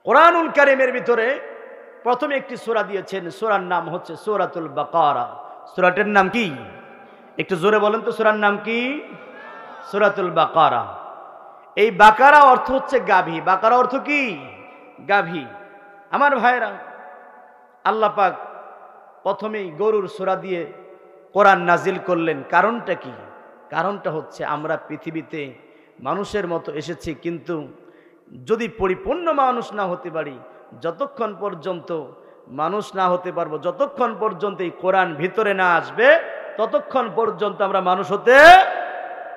কোরআনুল কারীমের ভিতরে প্রথমে একটি সূরা দিয়েছেন, সূরার নাম হচ্ছে সূরাতুল বাকারা। সূরাটির নাম কি? একটু জোরে বলেন তো, সূরার নাম কি? সূরাতুল বাকারা। এই বাকারা অর্থ হচ্ছে গাভী। বাকারা অর্থ কি? গাভী। আমার ভাইরা, আল্লাহ পাক প্রথমেই গরুর সূরা দিয়ে কোরআন নাজিল করলেন। কারণটা কি? কারণটা হচ্ছে আমরা পৃথিবীতে মানুষের মতো এসেছি, কিন্তু যদি পরিপূর্ণ মানুষ না হতে পারি, যতক্ষণ পর্যন্ত মানুষ না হতে পারবো, যতক্ষণ পর্যন্ত এই কোরআন ভিতরে না আসবে, ততক্ষণ পর্যন্ত আমরা মানুষ হতে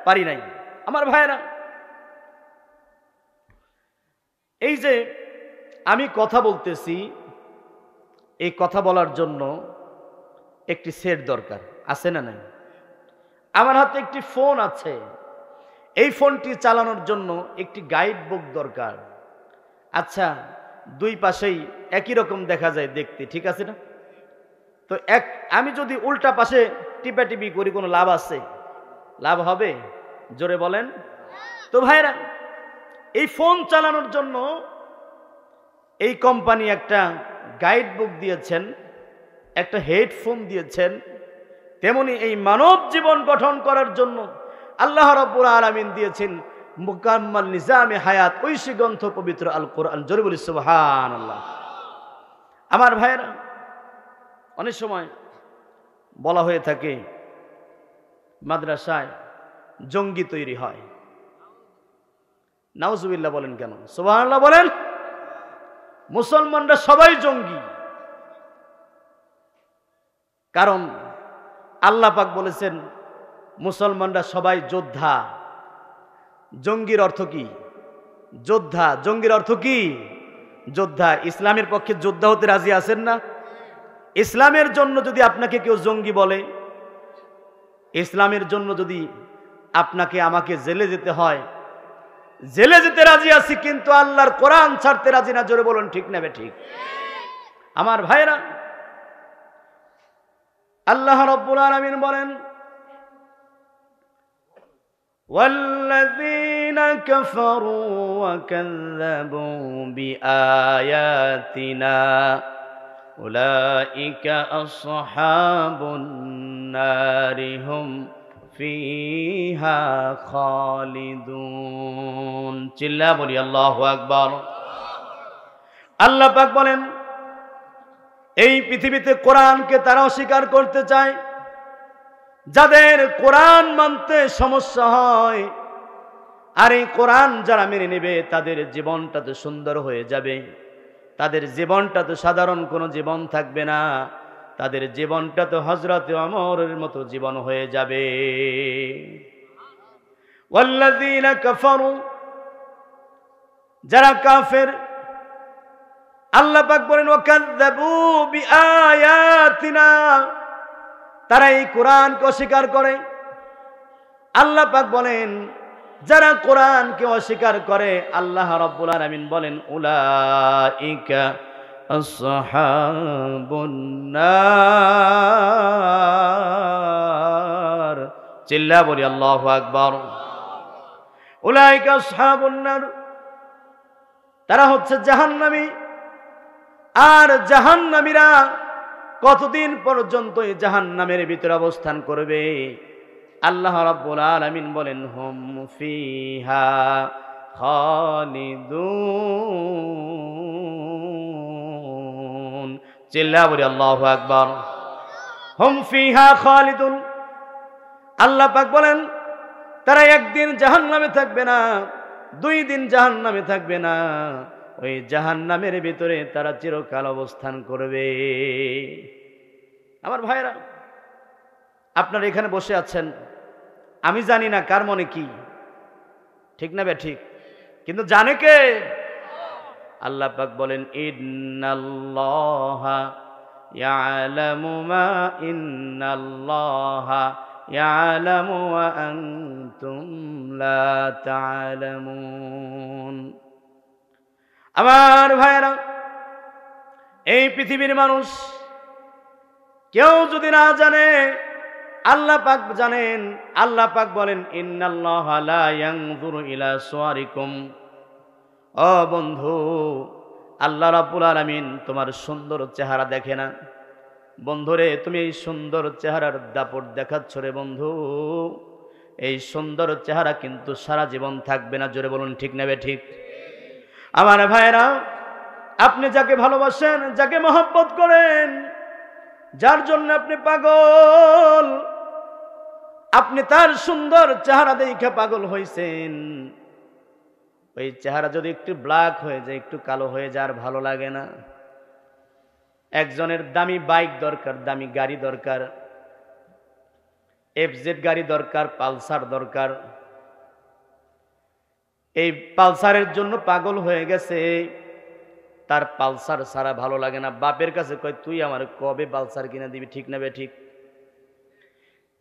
পারি নাই। আমার ভাইরা, এই যে আমি কথা বলতেছি, এই কথা বলার জন্য একটি সেট দরকার, আছে না নাই? আমার হাতে একটি ফোন আছে, এই ফোনটি চালানোর জন্য একটি গাইড বুক দরকার। আচ্ছা, দুই পাশেই একই রকম দেখা যায় দেখতে, ঠিক আছে না? তো আমি যদি উল্টা পাশে টিপাটিপি করি, কোনো লাভ আছে? লাভ হবে? জোরে বলেন তো ভাইরা। এই ফোন চালানোর জন্য এই কোম্পানি একটা গাইড বুক দিয়েছেন, একটা হেডফোন দিয়েছেন। তেমনি এই মানব জীবন গঠন করার জন্য আল্লাহ রাব্বুল আলামিন দিয়েছেন মুকাম্মাল নিজামে হায়াত, ঐশী গ্রন্থ পবিত্র আল কোরআন। জোরে বলি সুবহানাল্লাহ। আমার ভাইরা, অনেক সময় বলা হয়ে থাকে মাদ্রাসায় জঙ্গি তৈরি হয়। নাউজুবিল্লাহ বলেন কেন? সুবহানাল্লাহ বলেন। মুসলমানরা সবাই জঙ্গি, কারণ আল্লাহ পাক বলেছেন মুসলমানরা সবাই যোদ্ধা। জঙ্গির অর্থ কি? যোদ্ধা। জঙ্গির অর্থ কি? যোদ্ধা। ইসলামের পক্ষে যোদ্ধা হতে রাজি আছেন না? ইসলামের জন্য যদি আপনাকে কেউ জঙ্গি বলে, ইসলামের জন্য যদি আপনাকে আমাকে জেলে যেতে হয়, জেলে যেতে রাজি আছি, কিন্তু আল্লাহর কোরআন ছাড়তে রাজি না। জোরে বলুন ঠিক না ঠিক? আমার ভাইরা, আল্লাহ রাব্বুল আলামিন বলেন والذين كفروا وكذبوا بآياتنا أولئك أصحاب النار هم فيها خالدون। চিল্লা বলি আল্লাহু আকবার। আল্লাহ পাক বলেন এই পৃথিবীতে কোরআনকে তারা অস্বীকার করতে চায়, যাদের কোরআন মানতে সমস্যা হয়। আর এই কোরআন যারা মেনে নেবে, তাদের জীবনটা তো সুন্দর হয়ে যাবে, তাদের জীবনটা তো সাধারণ কোনো জীবন থাকবে না, তাদের জীবনটা তো হযরতে ওমরের মতো জীবন হয়ে যাবে। ওয়াল্লাযীনা কাফারু, যারা কাফের, আল্লাহ পাক বলেন ওয়াকাযযাবু বিআয়াতিনা, তারা এই কোরআনকে অস্বীকার করে। আল্লাহ পাক বলেন যারা কোরআনকে অস্বীকার করে, আল্লাহ রাব্বুল আলামিন বলেন উলাইকা আসহাবুন নার। চিল্লা বলি আল্লাহু আকবার। উলাইকা আসহাবুন নার, তারা হচ্ছে জাহান্নামী। আর জাহান্নামীরা কতদিন পর্যন্ত এই জাহান্নামের ভিতরে অবস্থান করবে? আল্লাহ রাব্বুল আলামিন বলেন হুম ফিহা খালিদুন। চিল্লা বলি আল্লাহু আকবার। হুম ফিহা খালিদুন। আল্লাহ পাক বলেন তারা একদিন জাহান্নামে থাকবে না, 2 দিন জাহান্নামে থাকবে না, ওই জাহান্নামের ভিতরে তারা চিরকাল অবস্থান করবে। আমার ভাইরা, আপনারা এখানে বসে আছেন, আমি জানি না কার মনে কি, ঠিক না বে ঠিক? কিন্তু জানে কে? আল্লাহ পাক বলেন ইন্নাল্লাহা ইয়ালামু মা ইন্নাল্লাহা ইয়ালামু ওয়া আনতুম লা তা'লামুন। আমার ভাইরা, এই পৃথিবীর মানুষ কেউ যদি না জানে, আল্লাহ পাক জানেন। আল্লাহ পাক বলেন ইন্নাল্লাহা লা ইয়ানজুরু ইলা সুওয়ারিকুম। ও বন্ধু, আল্লাহ রাব্বুল আলামিন তোমার সুন্দর চেহারা দেখে না। বন্ধুরে, তুমি এই সুন্দর চেহারার দাপট দেখাচ্ছ রে বন্ধু। এই সুন্দর চেহারা কিন্তু সারা জীবন থাকবে না। জোরে বলুন ঠিক নেবে ঠিক। আমার ভাইরা, আপনি যাকে ভালোবাসেন, যাকে মহব্বত করেন, যার জন্য আপনি পাগল, আপনি তার সুন্দর চেহারা দেখে পাগল হয়েছেন। ওই চেহারা যদি একটু ব্ল্যাক হয়ে যায়, একটু কালো হয়ে যায়, আর ভালো লাগে না। একজনের দামি বাইক দরকার, দামি গাড়ি দরকার, এফজেড গাড়ি দরকার, পালসার দরকার। এই পালসারের জন্য পাগল হয়ে গেছে, তার পালসার ছাড়া ভালো লাগে না। বাপের কাছে কয়, তুই আমার কবে পালসার কিনে দিবি? ঠিক নেবে ঠিক।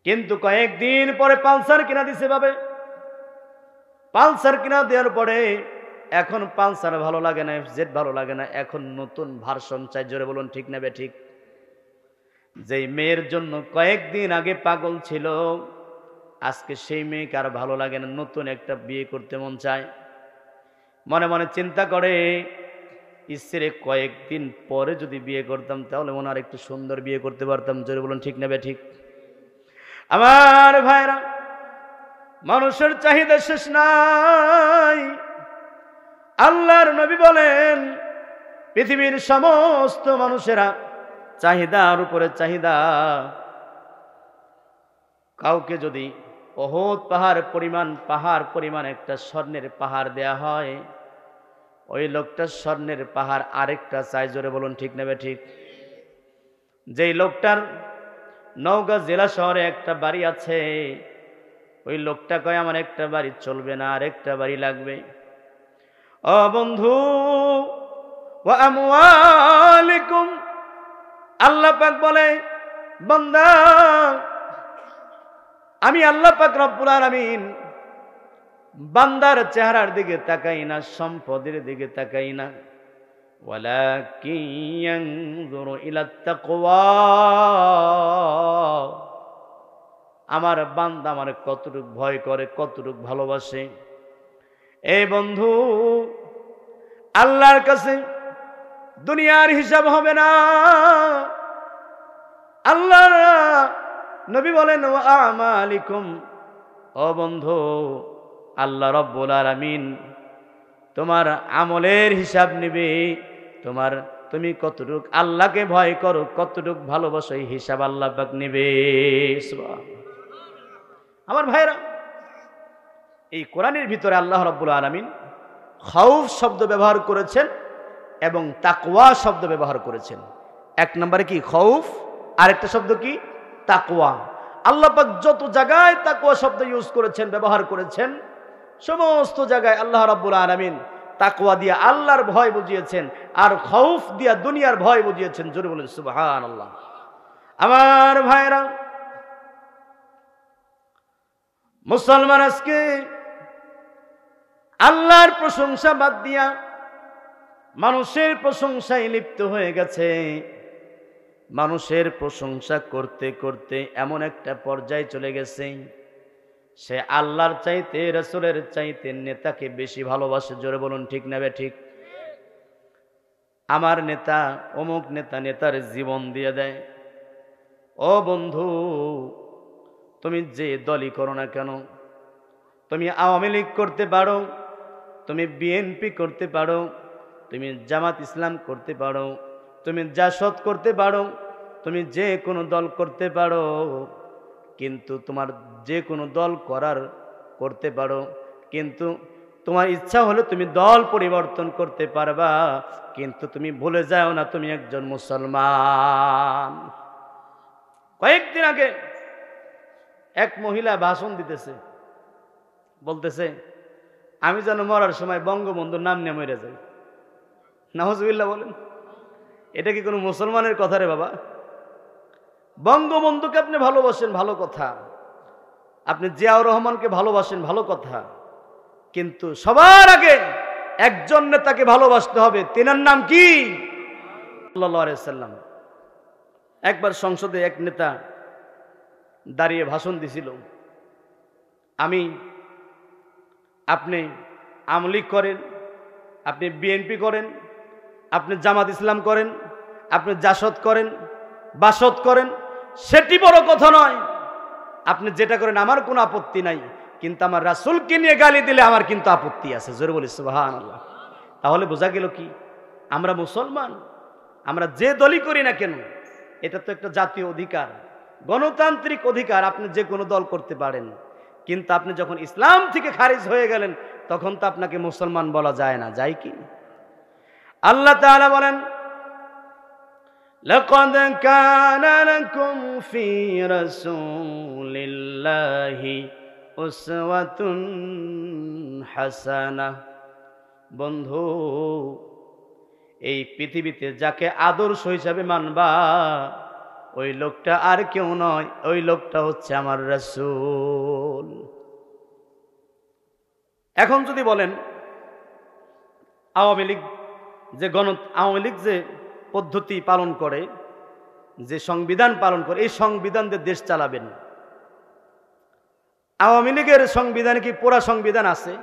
কিন্তু কয়েকদিন পরে পালসার কিনা দিছে বাবে। পালসার কিনা দেওয়ার পরে এখন পালসার ভালো লাগে না, এফজেড ভালো লাগে না, এখন নতুন ভার্সন চাই। জোরে বলুন ঠিক নেবে ঠিক। যেই মেয়ের জন্য কয়েকদিন আগে পাগল ছিল, আজকে সেই মেয়েকে আর ভালো লাগে না, নতুন একটা বিয়ে করতে মন চায়। মনে মনে চিন্তা করে, ইসরে কয়েকদিন পরে যদি বিয়ে করতাম তাহলে মনে আর একটু সুন্দর বিয়ে করতে পারতাম। জোরে বলুন ঠিক নেবে ঠিক। আমার ভাইরা, মানুষের চাহিদা শেষ নাই। আল্লাহর নবী বলেন, পৃথিবীর সমস্ত মানুষেরা চাহিদার উপরে চাহিদা। কাউকে যদি ওহদ পাহাড় পরিমাণ একটা স্বর্ণের পাহাড় দেয়া হয়, ওই লোকটা স্বর্ণের পাহাড় আরেকটা চাই। জোরে বলুন ঠিক নেবে ঠিক। যেই লোকটার নওগাঁ জেলা শহরে একটা বাড়ি আছে, ওই লোকটা কয়, আমার একটা বাড়ি চলবে না, আরেকটা বাড়ি লাগবে। ও বন্ধু, ওয়া আমওয়ালিকুম, আল্লাহ পাক বলে, বান্দা, আমি আল্লাহ পাক রব্বুল আলামিন বান্দার চেহারার দিকে তাকাই না, সম্পদের দিকে তাকাই না। ওয়ালাকিন ইয়ানজুরু ইলাত তাকওয়া, আমার বান্দা আমার কতটুক ভয় করে, কতটুক ভালোবাসে। এই বন্ধু, আল্লাহর কাছে দুনিয়ার হিসাব হবে না। আল্লাহ নবী বলেন, ওয়া আমালিকুম, ও বন্ধু, আল্লাহ রব্বুল আলামিন তোমার আমলের হিসাব নেবে। তুমি কতটুক আল্লাহকে ভয় করো, কতটুক ভালোবাসো, এই হিসাব আল্লাহ পাক নেবে। আমার ভাইরা, এই কোরআনের ভিতরে আল্লাহ রাব্বুল আলামিন খাউফ শব্দ ব্যবহার করেছেন এবং তাকওয়া শব্দ ব্যবহার করেছেন। এক নম্বরে কি খাউফ, আরেকটা শব্দ কি তাকওয়া। আল্লাহ পাক যত জায়গায় তাকওয়া শব্দ ইউজ করেছেন, ব্যবহার করেছেন, সমস্ত জায়গায় আল্লাহ রাব্বুল আলামিন তাকওয়া দিয়ে আল্লাহর ভয় বুঝিয়েছেন, আর খাউফ দিয়া দুনিয়ার ভয় বুঝিয়েছেন। জোরে বলেন সুবহানাল্লাহ। আমার ভাইরা, মুসলমান আজকে আল্লাহর প্রশংসা বাদ দিয়া মানুষের প্রশংসায় লিপ্ত হয়ে গেছে। মানুষের প্রশংসা করতে করতে এমন একটা পর্যায়ে চলে গেছে, সে আল্লাহর চাইতে, রাসূলের চাইতে নেতাকে বেশি ভালোবাসে। জোরে বলুন ঠিক নেবে ঠিক। আমার নেতা, অমুক নেতা, নেতার জীবন দিয়ে দেয়। ও বন্ধু, তুমি যে দলই করো না কেন, তুমি আওয়ামী লীগ করতে পারো, তুমি বিএনপি করতে পারো, তুমি জামাত ইসলাম করতে পারো, তুমি জাসদ করতে পারো, তুমি যে কোনো দল করতে পারো, কিন্তু তোমার যে কোনো দল করতে পারো, কিন্তু তোমার ইচ্ছা হলে তুমি দল পরিবর্তন করতে পারবা, কিন্তু তুমি ভুলে যাও না তুমি একজন মুসলমান। কয়েকদিন আগে এক মহিলা ভাষণ দিতেছে, বলতেছে, আমি যেন মরার সময় বঙ্গবন্ধুর নাম নিয়ে মরে যাই। নাউজুবিল্লাহ বলেন। এটা কি কোনো মুসলমানের কথা রে বাবা? বঙ্গবন্ধুকে আপনি ভালোবাসেন, ভালো কথা, আপনি জিয়াউর রহমানকে ভালোবাসেন, ভালো কথা, কিন্তু সবার আগে একজন নেতাকে ভালোবাসতে হবে। তিনার নাম কি? সাল্লাল্লাহু আলাইহি সাল্লাম। একবার সংসদে এক নেতা দাঁড়িয়ে ভাষণ দিছিল, আপনি আওয়ামী লীগ করেন, আপনি বিএনপি করেন, আপনি জামাত ইসলাম করেন, আপনি জাসদ করেন, বাসদ করেন, সেটি বড় কথা নয়। আপনি যেটা করেন আমার কোনো আপত্তি নাই, কিন্তু আমার রাসূলকে নিয়ে গালি দিলে আমার কিন্তু আপত্তি আছে। জোরে বলি সুবহানাল্লাহ। তাহলে বোঝা গেল কি, আমরা মুসলমান, আমরা যে দলই করি না কেন, এটা তো একটা জাতীয় অধিকার, গণতান্ত্রিক অধিকার। আপনি যে কোনো দল করতে পারেন, কিন্তু আপনি যখন ইসলাম থেকে খারিজ হয়ে গেলেন তখন তো আপনাকে মুসলমান বলা যায় না, যায় কি? আল্লাহ তাআলা বলেন, লাকাদ কানা লাকুম ফি রাসূলিল্লাহি উসওয়াতুন হাসানাহ। বন্ধু, এই পৃথিবীতে যাকে আদর্শ হিসাবে মানবা ওই লোকটা আর কেউ নয়, ওই লোকটা হচ্ছে আমার রাসূল। এখন যদি বলেন আওয়ামী লীগ যে পদ্ধতি পালন করে, যে সংবিধান পালন করে, এই সংবিধান দিয়ে দেশ চালাবেন। আওয়ামী লীগের সংবিধানে কি পুরা সংবিধান আছে?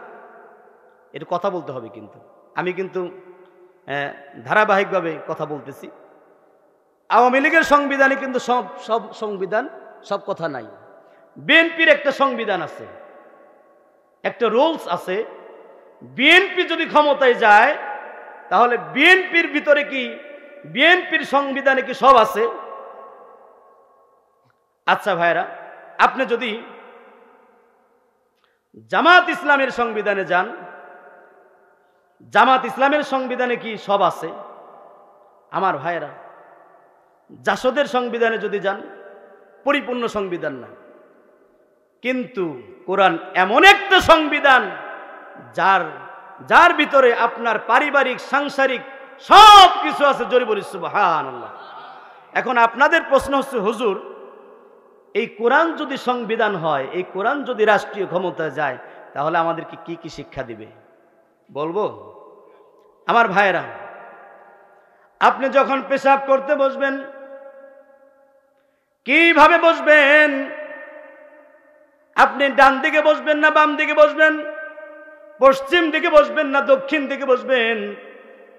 এটা কথা বলতে হবে, কিন্তু আমি কিন্তু ধারাবাহিকভাবে কথা বলতেছি। আওয়ামী লীগের সংবিধানে কিন্তু সব সংবিধান, সব কথা নাই। বিএনপির একটা সংবিধান আছে, একটা রুলস আছে। বিএনপি যদি ক্ষমতায় যায় তাহলে বিএনপির ভিতরে কি, বিএনপির সংবিধানে কি সব আছে? আচ্ছা ভাইরা, আপনি যদি জামাত ইসলামের সংবিধানে যান, জামাত ইসলামের সংবিধানে কি সব আছে? আমার ভাইরা, জাসদের সংবিধানে যদি যান, পরিপূর্ণ সংবিধান না, কিন্তু কোরআন এমন একটা সংবিধান যার ভিতরে আপনার পারিবারিক, সাংসারিক সব কিছু আছে। জোরে বলি সুবহানাল্লাহ। এখন আপনাদের প্রশ্ন হচ্ছে, হুজুর, এই কোরআন যদি সংবিধান হয়, এই কোরআন যদি রাষ্ট্রীয় ক্ষমতায় যায়, তাহলে আমাদেরকে কি কি শিক্ষা দিবে? বলবো? আমার ভাইয়েরা, আপনি যখন পেশাব করতে বসবেন কিভাবে বসবেন? আপনি ডান দিকে বসবেন না বাম দিকে বসবেন? পশ্চিম দিকে বসবেন না দক্ষিণ দিকে বসবেন?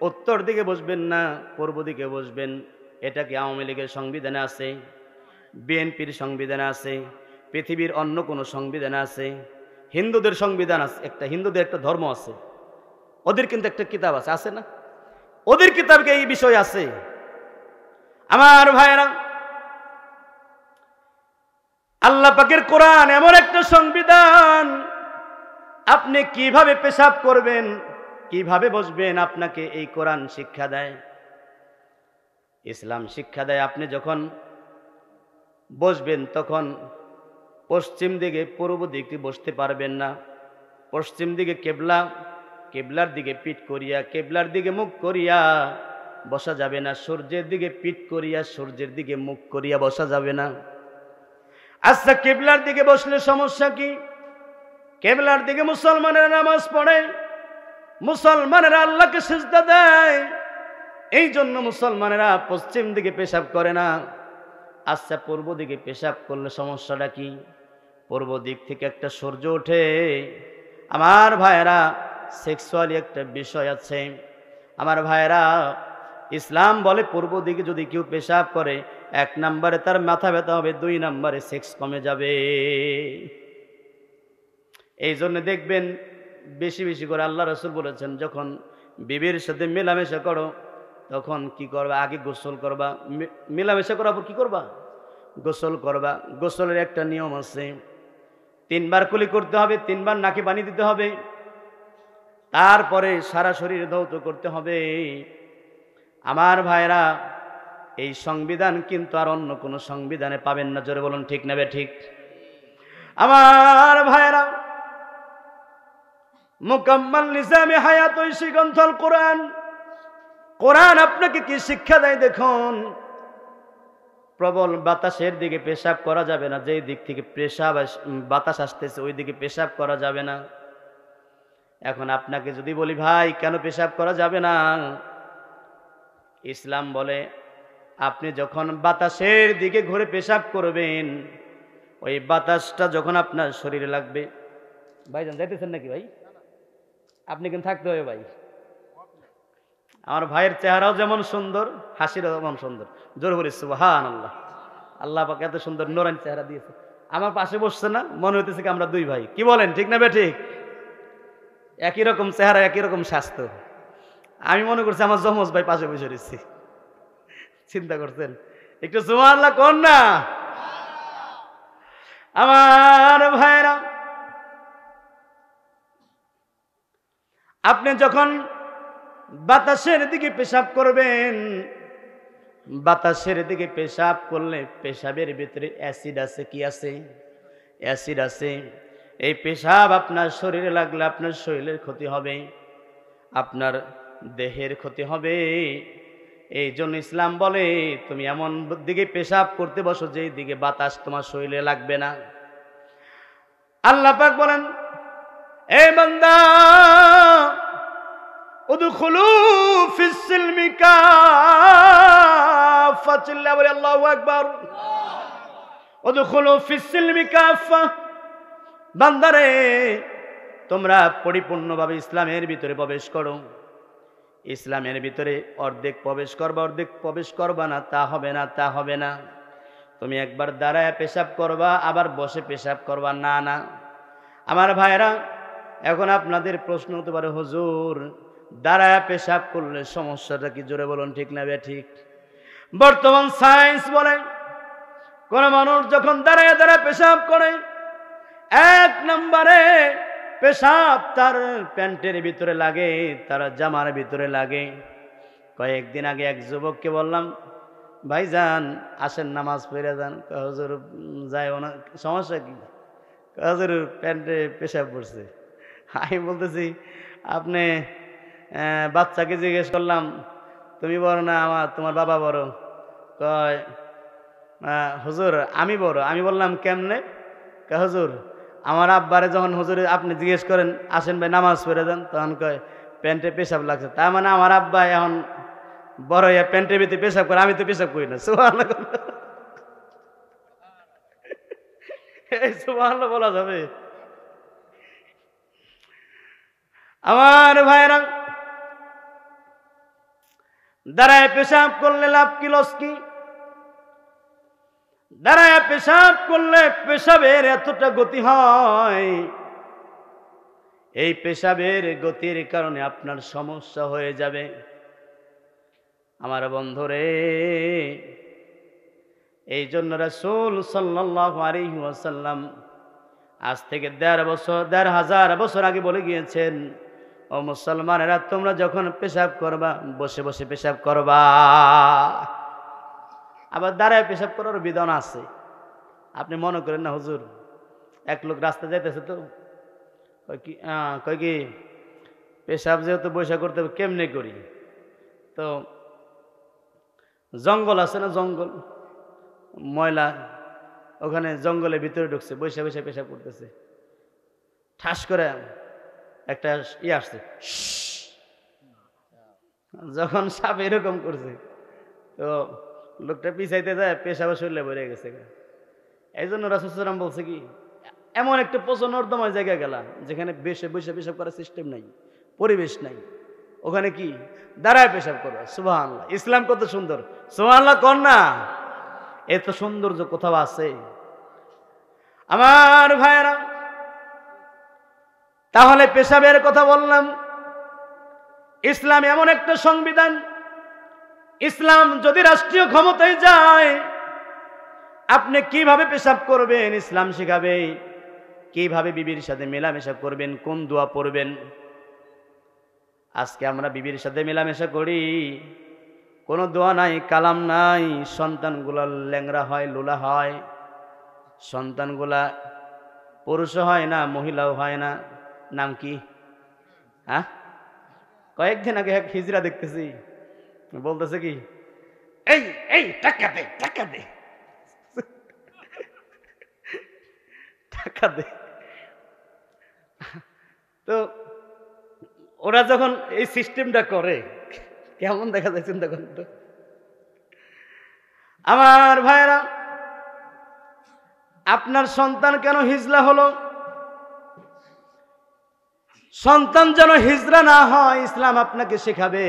উত্তর দিকে বসবেন না পূর্ব দিকে বসবেন? এটা কি আওয়ামী লীগের সংবিধানে আছে? বিএনপির সংবিধানে আছে? পৃথিবীর অন্য কোনো সংবিধানে আছে? হিন্দুদের সংবিধান আছে, হিন্দুদের একটা ধর্ম আছে, ওদের কিন্তু একটা কিতাব আছে, আছে না? ওদের কিতাবে এই বিষয় আছে। আমার ভাইয়েরা, আল্লাহ পাকের কোরআন এমন একটা সংবিধান, আপনি কিভাবে পেশাব করবেন, কিভাবে বসবেন, আপনাকে এই কোরআন শিক্ষা দেয়, ইসলাম শিক্ষা দেয়। আপনি যখন বসবেন তখন পশ্চিম দিকে পূর্ব দিকে বসতে পারবেন না। পশ্চিম দিকে কেবলা, কেবলার দিকে পিঠ করিয়া, কেবলার দিকে মুখ করিয়া বসা যাবে না। সূর্যের দিকে পিঠ করিয়া, সূর্যের দিকে মুখ করিয়া বসা যাবে না। আচ্ছা, কেবলার দিকে বসলে সমস্যা কি? কেবলার দিকে মুসলমানেরা নামাজ পড়ে, মুসলমানেরা আল্লাহকে সিজদা দেয়, এই জন্য মুসলমানেরা পশ্চিম দিকে পেশাব করে না। আচ্ছা, পূর্ব দিকে পেশাব করলে সমস্যাটা কি? পূর্ব দিক থেকে একটা সূর্য ওঠে। আমার ভাইয়েরা, সেক্সুয়ালি একটা বিষয় আছে। আমার ভাইয়েরা, ইসলাম বলে পূর্ব দিকে যদি কেউ পেশাব করে, 1 নম্বরে তার মাথা ব্যথা হবে, 2 নম্বরে সেক্স কমে যাবে। এই জন্য দেখবেন বেশি বেশি করে আল্লাহ রাসূল বলেছেন, যখন বিবির সাথে মেলামেশা করো তখন কি করবা? আগে গোসল করবা। মেলামেশা করার পর কি করবা? গোসল করবা। গোসলের একটা নিয়ম আছে, 3 বার কুলি করতে হবে, 3 বার নাকে পানি দিতে হবে, তারপরে সারা শরীর ধৌত করতে হবে। আমার ভাইরা, এই সংবিধান কিন্তু আর অন্য কোনো সংবিধানে পাবেন না। জোরে বলুন ঠিক না ঠিক? আমার ভাইরা, মুকাম্মাল নিজামে হায়াত ঐশী গ্রন্থল কোরআন, কোরআন আপনাকে কি শিক্ষা দেয় দেখুন। প্রবল বাতাসের দিকে পেশাব করা যাবে না, যেই দিক থেকে বাতাস আসতেছে ওই দিকে পেশাব করা যাবে না। এখন আপনাকে যদি বলি, ভাই কেন পেশাব করা যাবে না? ইসলাম বলে আপনি যখন বাতাসের দিকে ঘুরে পেশাব করবেন, ওই বাতাসটা যখন আপনার শরীরে লাগবে, ভাইজান যাইতেছেন নাকি ভাই? আপনি কিন্তু থাকতে হবে ভাই, আমার ভাইয়ের চেহারাও যেমন সুন্দর, হাসিরও যেমন সুন্দর। জোর বলি সুবহানাল্লাহ। আল্লাহ পাক এত সুন্দর নোরানি চেহারা দিয়েছে। আমার পাশে বসছে না, মনে হইতেছে কি আমরা দুই ভাই। কি বলেন, ঠিক না বেঠিক? একই রকম চেহারা, একই রকম স্বাস্থ্য। আমি মনে করছি আমার যমজ ভাই পাশে বসে রয়েছি। চিন্তা করছেন? একটু সুবহানাল্লাহ কোন না। আমার ভাইরা, আপনি যখন বাতাসের দিকে পেশাব করবেন, বাতাসের দিকে পেশাব করলে পেশাবের ভিতরে অ্যাসিড আছে। কি আছে? অ্যাসিড আছে। এই পেশাব আপনার শরীরে লাগলে আপনার শরীরের ক্ষতি হবে, আপনার দেহের ক্ষতি হবে। এই জন্য ইসলাম বলে তুমি এমন দিকে পেশাব করতে বসো যে দিকে বাতাস তোমার শরীরে লাগবে না। আল্লাহ পাক বলেন, এ বান্দা উদখুলু ফিস সিলমি কাফা, চিল্লা বলে আল্লাহু আকবার। উদখুলু ফিস সিলমি কাফা, বান্দারে তোমরা পরিপূর্ণভাবে ইসলামের ভিতরে প্রবেশ করো। ইসলামের ভিতরে অর্ধেক প্রবেশ করবা, অর্ধেক প্রবেশ করবা না, তা হবে না, তা হবে না। তুমি একবার দাঁড়ায় পেশাব করবা, আবার বসে পেশাব করবা, না না। আমার ভাইরা, এখন আপনাদের প্রশ্ন হতে পারে, হুজুর দাঁড়ায় পেশাব করলে সমস্যাটা কি? জোরে বলুন ঠিক না ঠিক? বর্তমান সায়েন্স বলে কোন মানুষ যখন দাঁড়ায় দাঁড়ায় পেশাব করে, এক নম্বরে পেশাব তার প্যান্টের ভিতরে লাগে, তার জামার ভিতরে লাগে। কয়েকদিন আগে এক যুবককে বললাম, ভাইজান আসেন নামাজ পড়ে যান। হুজুর যাইও না, সমস্যা কি? হুজুর প্যান্টে পেশাব পড়ছে। আমি বলতেছি, আপনি বাচ্চাকে জিজ্ঞেস করলাম, তুমি বড় না তোমার বাবা বড়? কয় হুজুর আমি বড়। আমি বললাম কেমনে? হুজুর আমার আব্বারে যখন হুজুর আপনি জিজ্ঞেস করেন আসেন ভাই নামাজ পড়ে যান, তখন কয় প্যান্টে পেশাব লাগছে। তার মানে আমার আব্বা এখন বড় হইয়া প্যান্টের ভিতরে পেশাব করে, আমি তো পেশাব করি না। সুবহানাল্লাহ, এই সুবহানাল্লাহ বলা যাবে? আমার ভাইরা, দাঁড়ায় পেশাব করলে লাভ কি লস কি? দাঁড়ায় পেশাব করলে পেশাবের এতটা গতি হয়, এই পেশাবের গতির কারণে আপনার সমস্যা হয়ে যাবে। আমার বন্ধুরে, এই জন্য রাসূল সাল্লাল্লাহু আলাইহি ওয়াসাল্লাম আজ থেকে ১,৫০০ বছর আগে বলে গিয়েছেন, ও মুসলমানেরা তোমরা যখন পেশাব করবা বসে বসে পেশাব করবা। আবার দাঁড়ায় পেশাব করার বিধান আছে। আপনি মনে করেন না হুজুর এক লোক রাস্তা যাইতেছে, তো কয় কি পেশাব যেহেতু বৈশা করতে হবে কেমনে করি? তো জঙ্গল আছে না, জঙ্গল ময়লা, ওখানে জঙ্গলের ভিতরে ঢুকছে, বৈশা বৈশা পেশাব করতেছে। ঠাস করে একটা আসছে, যখন সাপ এরকম করছে তো লোকটা পিছাইতে যায়, পেশাব শরীরে বেড়ে গেছে। এই জন্য রাসূল সাল্লাল্লাহু আলাইহি ওয়াসাল্লাম বলছে কি, এমন একটা প্রচন্ডময় জায়গায় গেলা যেখানে বসে বসে পেশাব করার সিস্টেম নাই, পরিবেশ নাই, ওখানে কি দাঁড়ায় পেশাব করো। সুবহানাল্লাহ, ইসলাম কত সুন্দর! সুবহানাল্লাহ কোন না? এত সৌন্দর্য কোথাও আছে? আমার ভাইরা, তাহলে পেশাবের কথা বললাম। ইসলাম এমন একটা সংবিধান, ইসলাম যদি রাষ্ট্রীয় ক্ষমতায় যায় আপনি কিভাবে পেশাব করবেন ইসলাম শেখাবে। কিভাবে বিবির সাথে মেলামেশা করবেন, কোন দোয়া পড়বেন। আজকে আমরা বিবির সাথে মেলামেশা করি, কোনো দোয়া নাই, কালাম নাই, সন্তানগুলা ল্যাংড়া হয়, লোলা হয়, সন্তানগুলা পুরুষ হয় না, মহিলাও হয় না। নাম কি? হ্যাঁ, কয়েকদিন আগে এক হিজড়া দেখতেছি, বলতেছে কি, এই এই টাকা দে, টাকা দে, টাকা দে। তো ওরা যখন এই সিস্টেমটা করে কেমন দেখা যায় চিন্তা করেন তো। আমার ভাইরা, আপনার সন্তান কেন হিজলা হলো? সন্তান যেন হিজড়া না হয়, ইসলাম আপনাকে শেখাবে।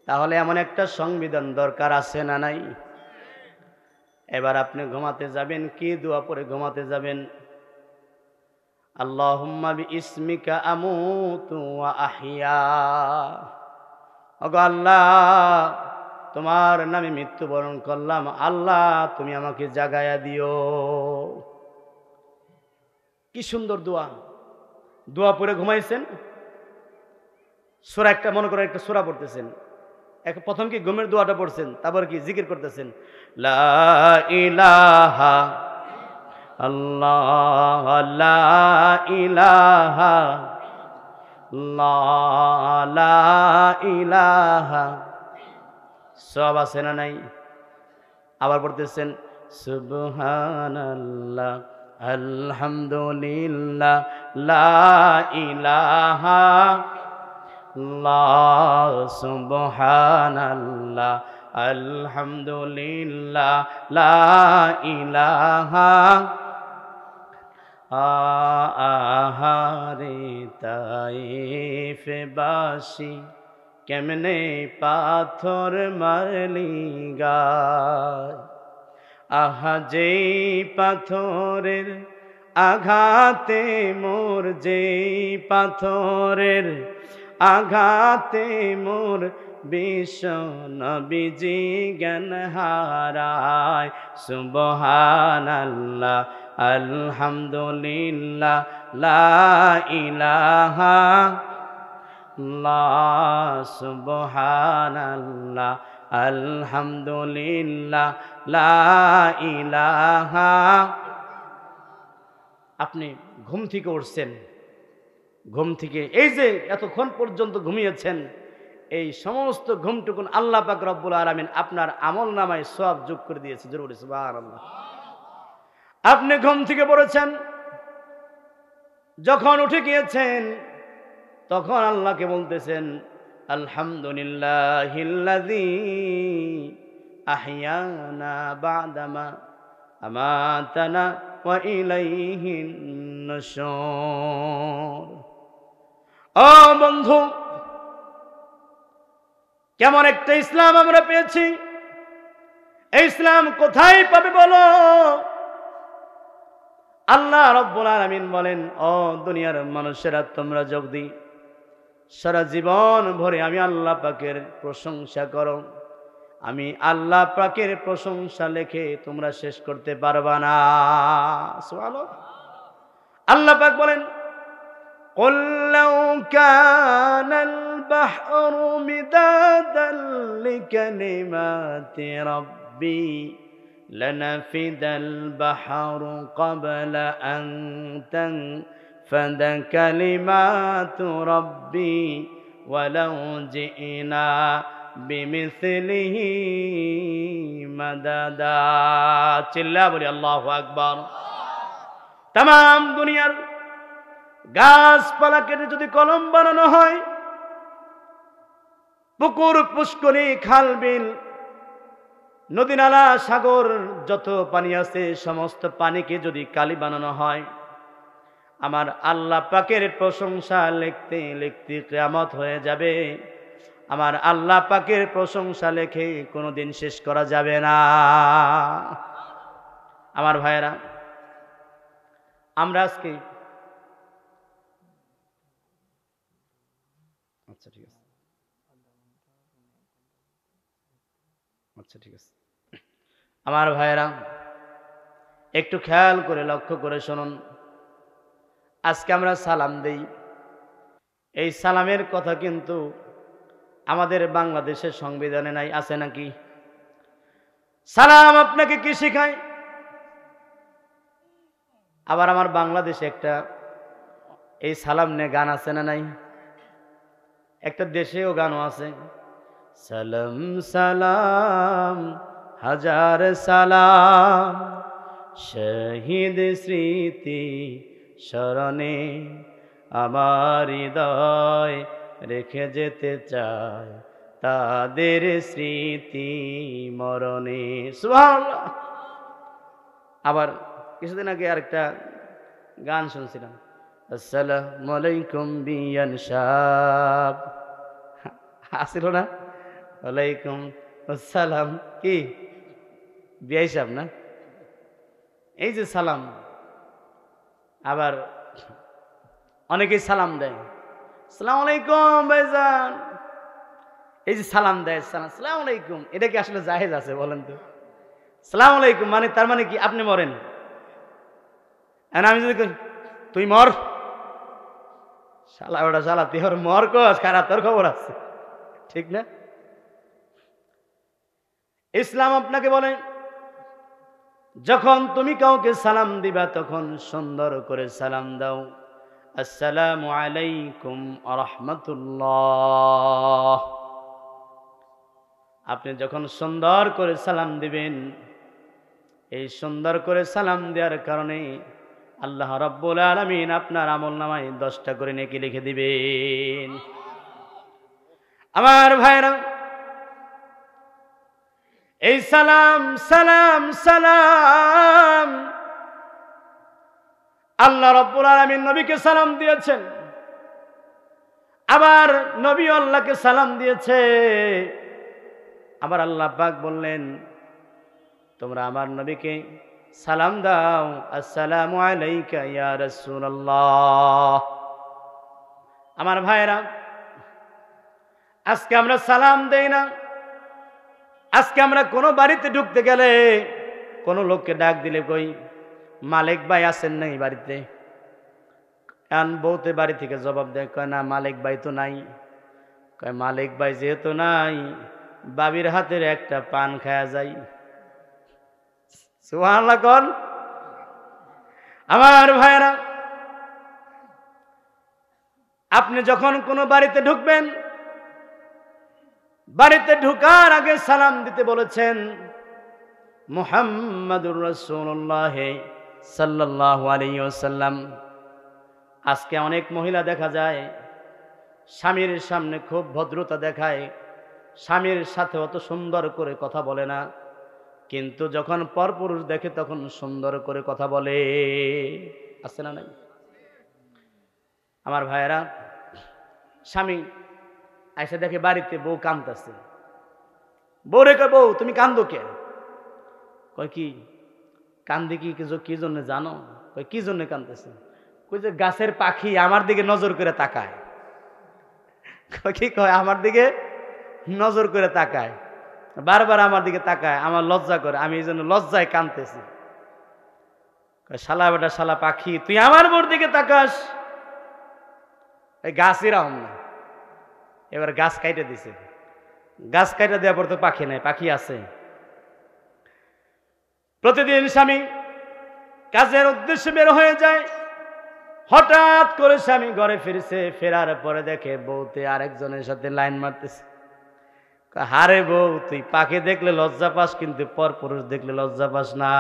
তাহলে এমন একটা সংবিধান দরকার আছে না নাই? এবার আপনি ঘুমাতে যাবেন, কি দোয়া পড়ে ঘুমাতে যাবেন? আল্লাহুম্মা বিইসমিকা আমুতু ওয়া আহইয়া। ওগো আল্লাহ, তোমার নামে মৃত্যুবরণ করলাম, আল্লাহ তুমি আমাকে জাগায়া দিও। কি সুন্দর দোয়া! দোয়া পড়ে ঘুমাইছেন, সূরা একটা মনে করেন একটা সূরা পড়তেছেন, প্রথম কি ঘুমের দোয়াটা পড়ছেন, তারপর কি জিকির করতেছেন, লা ইলাহা আল্লাহ, লা ইলাহা লা ইলাহা, সব আছে না নাই? আবার পড়তেছেন সুবহানাল্লাহ আলহামদুলিল্লাহ লা ইলাহা ইল্লাল্লাহ সুবহানাল্লাহ আলহামদুলিল্লাহ লা ইলাহা। আহারে তাইফবাসী কেমনে পাথর মারলি গায়, আহা যে পাথরের আঘাতে মোর, যে পাথরের আঘাতে মোর বিশ্ব নবীজি জ্ঞান হারায়। সুবহানাল্লাহ আলহামদুলিল্লাহ লা ইলাহা ইল্লাল্লাহ সুবহানাল্লাহ আলহামদুলিল্লাহ লা ইলাহা। আপনি ঘুম থেকে উঠছেন, ঘুম থেকে এই যে এতক্ষণ পর্যন্ত ঘুমিয়েছেন, এই সমস্ত ঘুমটুকুন আল্লাহ পাক রব্বুল আলামিন আপনার আমল নামায় সওয়াব যোগ করে দিয়েছে। জরুরি সুবহানাল্লাহ। আপনি ঘুম থেকে পড়েছেন, যখন উঠে গিয়েছেন তখন আল্লাহকে বলতেছেন আলহামদুলিল্লাহিল্লাযী আহইয়ানা বা'দামা আমাতানা ওয়া ইলাইহিন নুশুর। ও বন্ধু, কেমন একটা ইসলাম আমরা পেয়েছি! এই ইসলাম কোথায় পাবে বলো? আল্লাহ রাব্বুল আলামিন বলেন, ও দুনিয়ার মানুষেরা তোমরা যদি সারা জীবন ভরে আমি আল্লাহ পাকের প্রশংসা করো, আমি আল্লাহ পাকের প্রশংসা লেখে তোমরা শেষ করতে পারবা না। সুবহানাল্লাহ। আল্লাহ পাক বলেন, قل لو كان البحر مدادا لكلمات ربي لنفد البحر قبل أن تنفد كلمات ربي ولو جئنا بمثله مددا। চিল্লা বলি আল্লাহু আকবার। तमाम দুনিয়ার গাছপালা কেটে যদি কলম বানানো হয়, পুকুর পুষ্করী খাল বিল নদী নালা সাগর যত পানি আছে সমস্ত পানিকে যদি কালি বানানো হয়, আমার আল্লাহ পাকের প্রশংসা লিখতে লিখতে কিয়ামত হয়ে যাবে। আমার আল্লাহ পাকের প্রশংসা লেখে কোনোদিন শেষ করা যাবে না। আমার ভাইয়েরা, আমরা আজকে আচ্ছা ঠিক আছে, আচ্ছা ঠিক আছে। আমার ভাইয়েরা, একটু খেয়াল করে লক্ষ্য করে শুনুন। আজকে আমরা সালাম দেই, এই সালামের কথা কিন্তু আমাদের বাংলাদেশের সংবিধানে নাই, আছে নাকি? সালাম আপনাকে কি শেখায়? আবার আমার বাংলাদেশে একটা এই সালাম নিয়ে গান আছে না নাই? একটা দেশেও গানও আছে, সালাম সালাম হাজার সালাম শহীদ স্মৃতি স্মরণে আমার হৃদয় রেখে যেতে চায় তাদের স্মৃতি মরণে। সুবহানাল্লাহ। আবার কিছুদিন আগে আরেকটা গান শুনছিলাম, আসসালামু আলাইকুম বিয়ান সাহেব, আসিল না? ওয়ালাইকুম আসসালাম, কি বিয়াই সাহেব না? এই যে সালাম, আবার অনেকেই সালাম দেয়, আসসালামু আলাইকুম ভাইজান, এই যে সালাম দেয়, আসসালামু আলাইকুম, এটা কি আসলে জায়েজ আছে বলেন তো? আসসালামু আলাইকুম মানে তার মানে কি আপনি মরেন? আমি যদি তুই মর, শালা ওটা শালা তুই ওর মর কস, খারাপ তোর খবর আছে, ঠিক না? ইসলাম আপনাকে বলে যখন তুমি কাউকে সালাম দিবা তখন সুন্দর করে সালাম দাও, আসসালামু আলাইকুম ওয়া রাহমাতুল্লাহ। আপনি যখন সুন্দর করে সালাম দিবেন, এই সুন্দর করে সালাম দেওয়ার কারণে আল্লাহ রাব্বুল আলামিন আপনার আমলনামায় 10টা করে নেকি লিখে দিবেন। আমার ভাইরা, এই সালাম সালাম সালাম আল্লাহ রাব্বুল আলামিন নবীকে সালাম দিয়েছেন, আবার নবী আল্লাহকে সালাম দিয়েছে। আবার আল্লাহ পাক বললেন তোমরা আমার নবীকে সালাম দাও, আসসালামু আলাইকা ইয়া রাসূলুল্লাহ। আমার ভাইরা, আজকে আমরা সালাম দেই না। আজকে আমরা কোনো বাড়িতে ঢুকতে গেলে কোনো লোককে ডাক দিলে কই মালিক ভাই আছেন নাই বাড়িতে, কারণ বউতে বাড়ি থেকে জবাব দেয়, কয় না মালিক ভাই তো নাই। কয় মালিক ভাই যেহেতু নাই, বাবির হাতের একটা পান খায়া যাই। সুবহানাল্লাহ কোন? আমার ভাইরা, আপনি যখন কোনো বাড়িতে ঢুকবেন, বাড়িতে ঢুকার আগে সালাম দিতে বলেছেন মুহাম্মাদুর রাসূলুল্লাহ সাল্লাল্লাহু আলাইহি ওয়াসাল্লাম। আজকে অনেক মহিলা দেখা যায় স্বামীর সামনে খুব ভদ্রতা দেখায়, স্বামীর সাথে অত সুন্দর করে কথা বলে না, কিন্তু যখন পরপুরুষ দেখে তখন সুন্দর করে কথা বলে। আছে না নাই? আমার ভাইয়েরা, স্বামী আইসা দেখে বাড়িতে বউ কাঁদতেছে, বউ রেখে বউ তুমি কান্দো কে? কয় কি কান্দি কি জন্য জানো? কয় কি জন্য কান্দতেছে? কই যে গাছের পাখি আমার দিকে নজর করে তাকায়। কি কয়? আমার দিকে নজর করে তাকায়, বারবার আমার দিকে তাকায়, আমার লজ্জা করে, আমি এই জন্য লজ্জায় কাঁদতেছি। শালা বেটা শালা পাখি, তুই আমার বোর দিকে তাকাস, এই গাছই রাহম না। এবার গাছ কাইটে দিছে, গাছ কাইটে দেওয়ার পর তো পাখি নাই, পাখি আছে। প্রতিদিন স্বামী কাজের উদ্দেশ্যে বের হয়ে যায়, হঠাৎ করে স্বামী ঘরে ফিরছে, ফেরার পরে দেখে বউতে আরেকজনের সাথে লাইন মারতেছে। হারে বউ, তুই পাখি দেখলে লজ্জা পাস, কিন্তু পর পুরুষ দেখলে লজ্জা পাস না।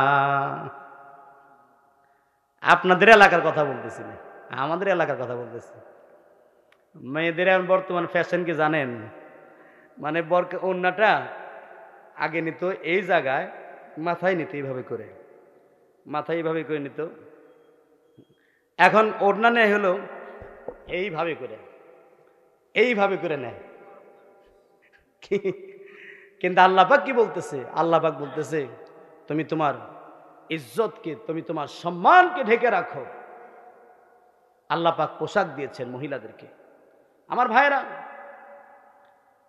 আপনাদের এলাকার কথা বলতেছি না, আমাদের এলাকার কথা বলতেছি। মেয়েদের এখন বর্তমান ফ্যাশন কি জানেন? মানে ওড়নাটা আগে নিত এই জায়গায়, মাথায় নিত এইভাবে করে, মাথায় এইভাবে করে নিত। এখন ওড়না নেয় হলো এইভাবে করে, এইভাবে করে নেয়। কিন্তু আল্লাহ পাক কি বলতেছে? আল্লাহ পাক বলতেছে তুমি তোমার ইজ্জতকে, তুমি তোমার সম্মানকে ঢেকে রাখো। আল্লাহ পাক পোশাক দিয়েছেন মহিলাদেরকে। আমার ভাইরা,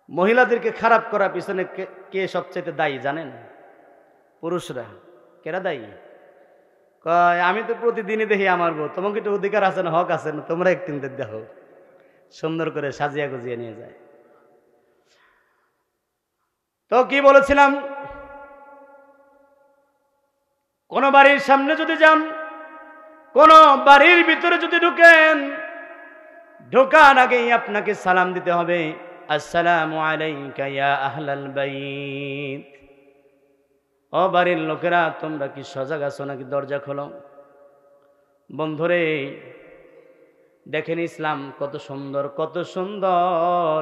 মহিলাদেরকে খারাপ করার পিছনে কে সবচেয়ে দায়ী জানেন? পুরুষরা। কেরা দায়ী? কয় আমি তো প্রতিদিনই দেখি আমার বউ, তোমাকে একটু অধিকার আছে না, হক আছে না, তোমরা একদিন দেখো, সুন্দর করে সাজিয়া গুজিয়ে নিয়ে যায়। তো কি বলেছিলাম, কোন বাড়ির সামনে যদি যান, কোন বাড়ির ভিতরে যদি ঢুকেন, ঢোকার আগেই আপনাকে সালাম দিতে হবে, আসসালামু আলাইকা ইয়া আহলাল বাইত। ও বাড়ির লোকেরা, তোমরা কি সজাগ আছো নাকি? দরজা খোলো। বন্ধুরে দেখেন ইসলাম কত সুন্দর, কত সুন্দর।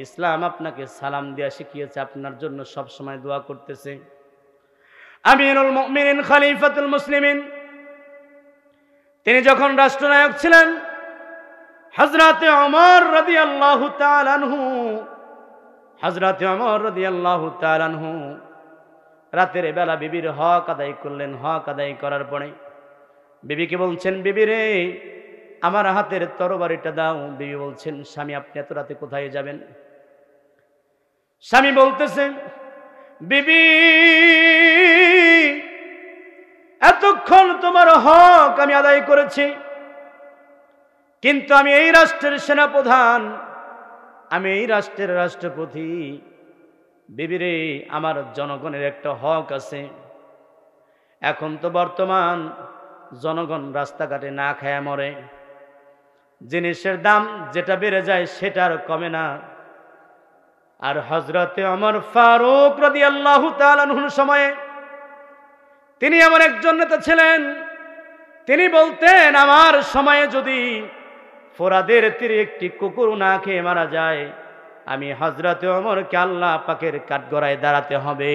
ইসলাম আপনাকে সালাম দেওয়া শিখিয়েছে, আপনার জন্য সব সময় দোয়া করতেছে। আমিরুল মুমিনিন খলিফাতুল মুসলিমিন তিনি যখন রাষ্ট্রনায়ক ছিলেন, হযরতে ওমর রাদিয়াল্লাহু তাআলা আনহু, হযরতে ওমর রাদিয়াল্লাহু তাআলা আনহু রাতের বেলা বিবির হক আদায় করলেন। হক আদায় করার পরে বিবিকে বলছেন, বিবি রে, আমার হাতের তরবারিটা দাও। বিবি বলছেন, স্বামী আপনি এত রাতে কোথায় যাবেন? স্বামী বলতেছেন, বিবি এতক্ষণ তোমার হক আমি আদায় করেছি, কিন্তু আমি এই রাষ্ট্রের সেনাপ্রধান, আমি এই রাষ্ট্রের রাষ্ট্রপতি। বিবিরে, আমার জনগণের একটা হক আছে। এখন তো বর্তমান জনগণ রাস্তাঘাটে না খায়া মরে, জিনিসের দাম যেটা বেড়ে যায় সেটা আর কমে না। আর হযরতে ওমর ফারুক রাদিয়াল্লাহু তাআলা আনহুর সময়ে তিনি এমন একজন নেতা ছিলেন, তিনি বলতেন, আমার সময়ে যদি ফোরাদের তীরে একটি কুকুর না খেয়ে মারা যায়, আমি হযরতে ওমরকে আল্লাহ পাকের কাঠগড়ায় দাঁড়াতে হবে।